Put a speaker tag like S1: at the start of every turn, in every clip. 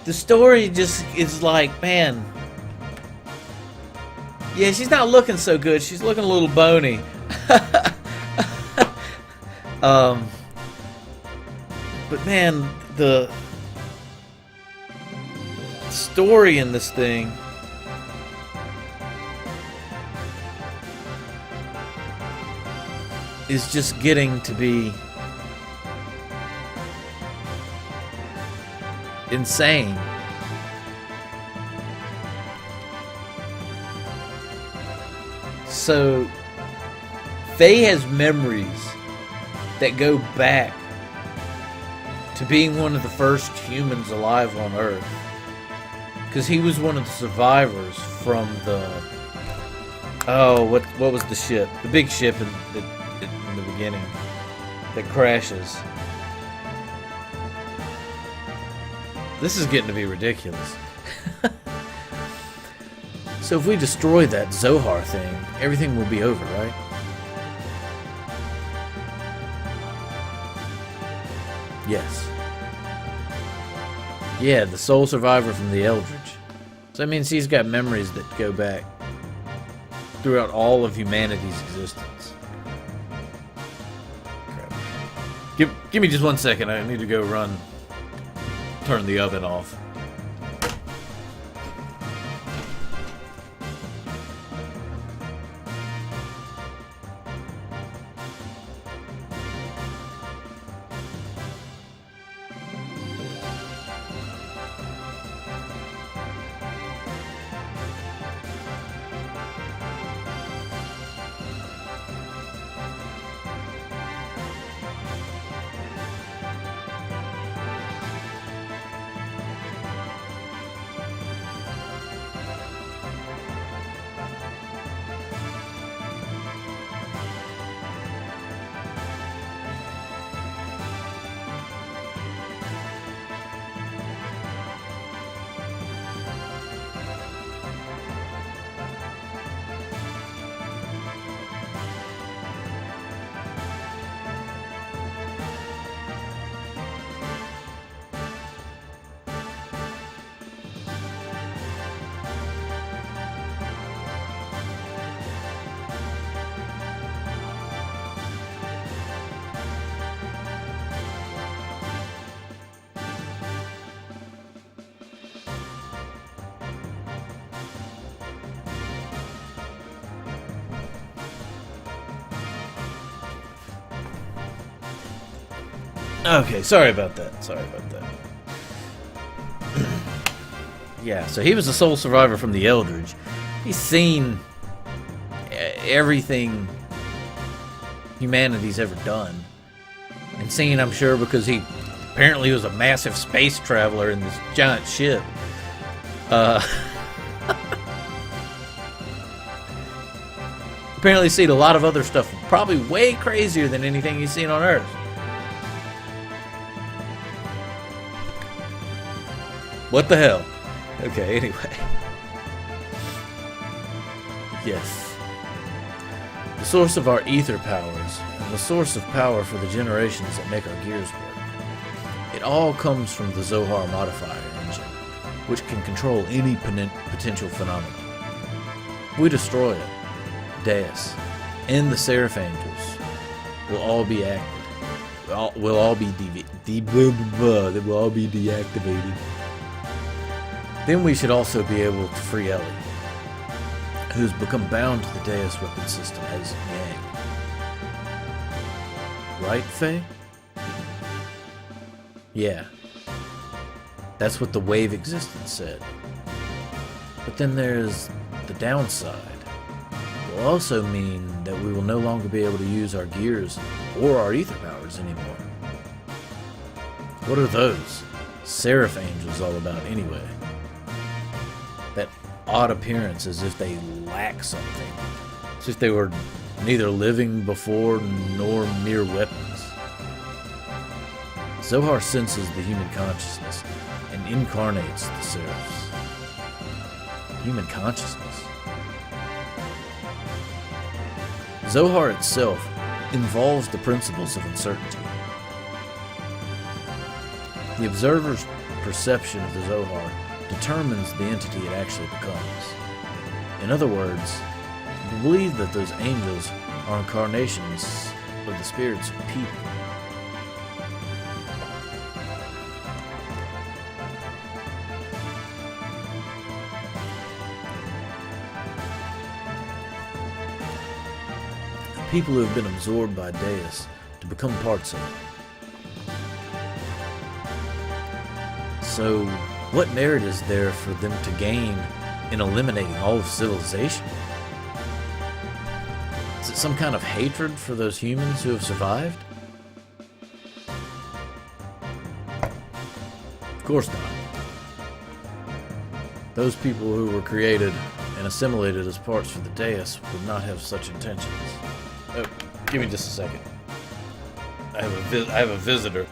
S1: The story just is like, man. Yeah, she's not looking so good. She's looking a little bony. But man, the story in this thing is just getting to be insane. So Faye has memories that go back to being one of the first humans alive on Earth, because he was one of the survivors from the what was the ship? The big ship in the beginning that crashes. This is getting to be ridiculous. So if we destroy that Zohar thing, everything will be over, right? Yes. Yeah, the sole survivor from the Eldritch. So that means he's got memories that go back throughout all of humanity's existence. Crap. Give me just 1 second. I need to go turn the oven off. Okay, sorry about that. Yeah, so he was the sole survivor from the Eldritch. He's seen everything humanity's ever done. And seen, I'm sure, because he apparently was a massive space traveler in this giant ship. Apparently seen a lot of other stuff, probably way crazier than anything he's seen on Earth. What the hell? Okay, anyway. Yes. The source of our ether powers, and the source of power for the generations that make our gears work. It all comes from the Zohar modifier engine, which can control any potential phenomenon. If we destroy it, Deus and the Seraph Angels will all be active. Will all be deactivated. Then we should also be able to free Ellie, who's become bound to the Deus weapon system as Yang. Right, Faye? Yeah. That's what the wave existence said. But then there's the downside. It will also mean that we will no longer be able to use our gears or our ether powers anymore. What are those Seraph Angels all about anyway? That odd appearance as if they lack something. As if they were neither living before nor mere weapons. Zohar senses the human consciousness and incarnates the Seraphs. Human consciousness. Zohar itself involves the principles of uncertainty. The observer's perception of the Zohar determines the entity it actually becomes. In other words, we believe that those angels are incarnations of the spirits of people. People who have been absorbed by Deus to become parts of it. So, what merit is there for them to gain in eliminating all of civilization? Is it some kind of hatred for those humans who have survived? Of course not. Those people who were created and assimilated as parts for the Deus would not have such intentions. Oh, give me just a second. I have a visitor.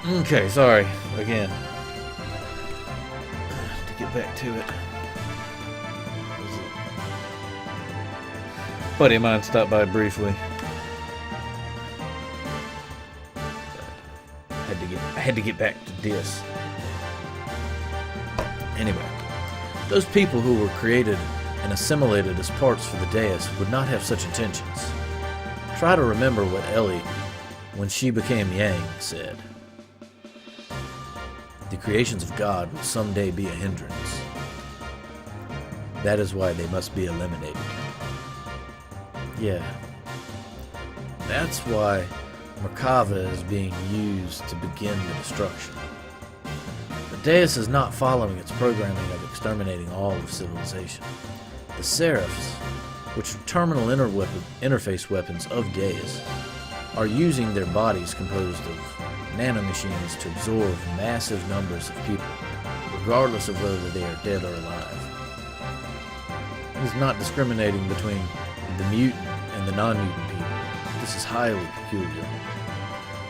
S1: Okay, sorry. Again. To get back to it. Buddy of mine stopped by briefly. I had to get back to this. Anyway, those people who were created and assimilated as parts for the Deus would not have such intentions. Try to remember what Ellie, when she became Yang, said. The creations of God will someday be a hindrance. That is why they must be eliminated. Yeah. That's why Merkava is being used to begin the destruction. The Deus is not following its programming of exterminating all of civilization. The Seraphs, which are terminal interface weapons of Deus, are using their bodies composed of nanomachines to absorb massive numbers of people, regardless of whether they are dead or alive. It is not discriminating between the mutant and the non-mutant people. This is highly peculiar.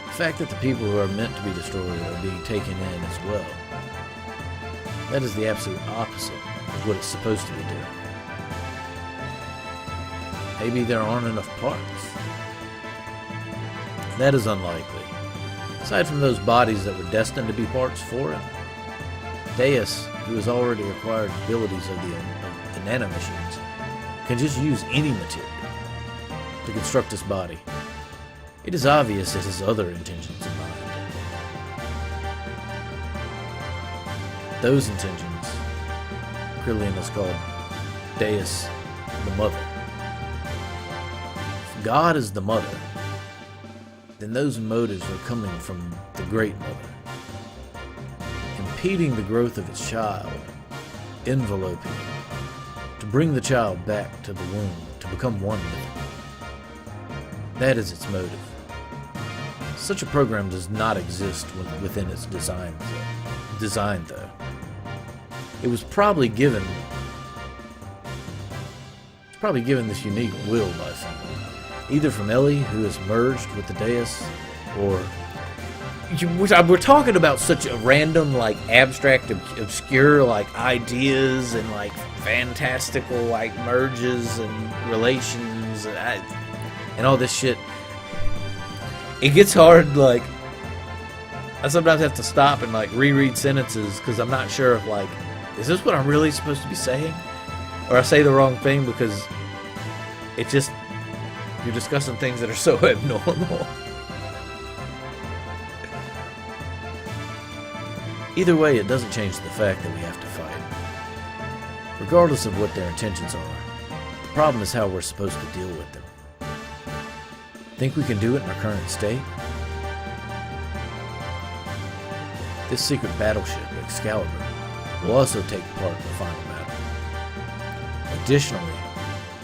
S1: The fact that the people who are meant to be destroyed are being taken in as well. That is the absolute opposite of what it's supposed to be doing. Maybe there aren't enough parts. That is unlikely. Aside from those bodies that were destined to be parts for it, Deus, who has already acquired abilities of the nanomachines, can just use any material to construct this body. It is obvious it has other intentions in mind. Those intentions, Krillian has called Deus the Mother. If God is the Mother, then those motives are coming from the Great Mother, impeding the growth of its child, enveloping it, to bring the child back to the womb, to become one with it. That is its motive. Such a program does not exist within its design though. It was probably given this unique will by someone, either from Ellie, who is merged with the Deus, or we're talking about such a random, like, abstract, obscure, like, ideas and, like, fantastical, like, merges and relations and all this shit. It gets hard, like, I sometimes have to stop and, like, reread sentences because I'm not sure if, like, is this what I'm really supposed to be saying? Or I say the wrong thing because it just, you're discussing things that are so abnormal. Either way, it doesn't change the fact that we have to fight. Regardless of what their intentions are, the problem is how we're supposed to deal with them. Think we can do it in our current state? This secret battleship, Excalibur, will also take part in the final battle. Additionally,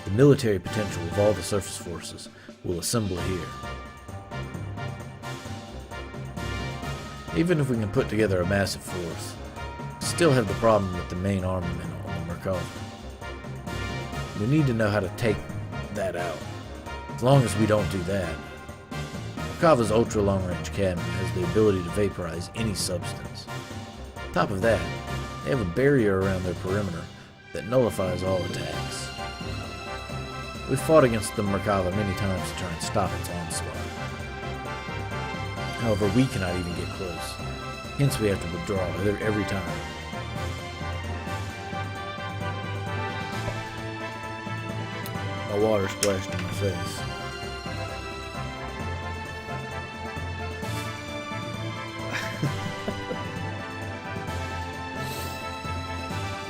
S1: the military potential of all the surface forces will assemble here. Even if we can put together a massive force, we still have the problem with the main armament on the Merkava. We need to know how to take that out. As long as we don't do that, Merkava's ultra-long-range cannon has the ability to vaporize any substance. On top of that, they have a barrier around their perimeter that nullifies all attacks. We've fought against the Merkava many times to try and stop its onslaught. However, we cannot even get close. Hence, we have to withdraw every time. My water splashed in my face.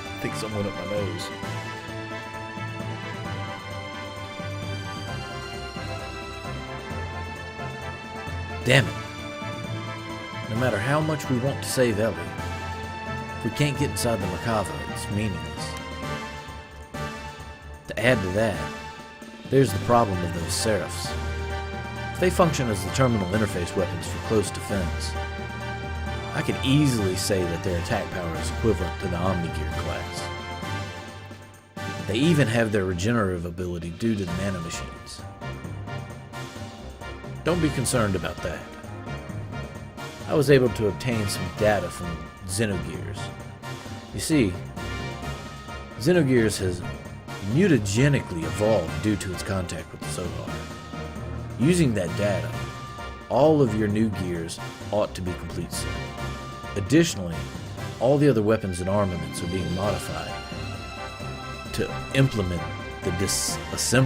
S1: I think someone up my nose. Damn it. No matter how much we want to save Ellie, if we can't get inside the Merkava, it's meaningless. To add to that, there's the problem of those Seraphs. If they function as the terminal interface weapons for close defense, I could easily say that their attack power is equivalent to the Omnigear class. They even have their regenerative ability due to the nanomachines. Don't be concerned about that. I was able to obtain some data from Xenogears. You see, Xenogears has mutagenically evolved due to its contact with the Zohar. Using that data, all of your new gears ought to be complete soon. Additionally, all the other weapons and armaments are being modified to implement the disassembly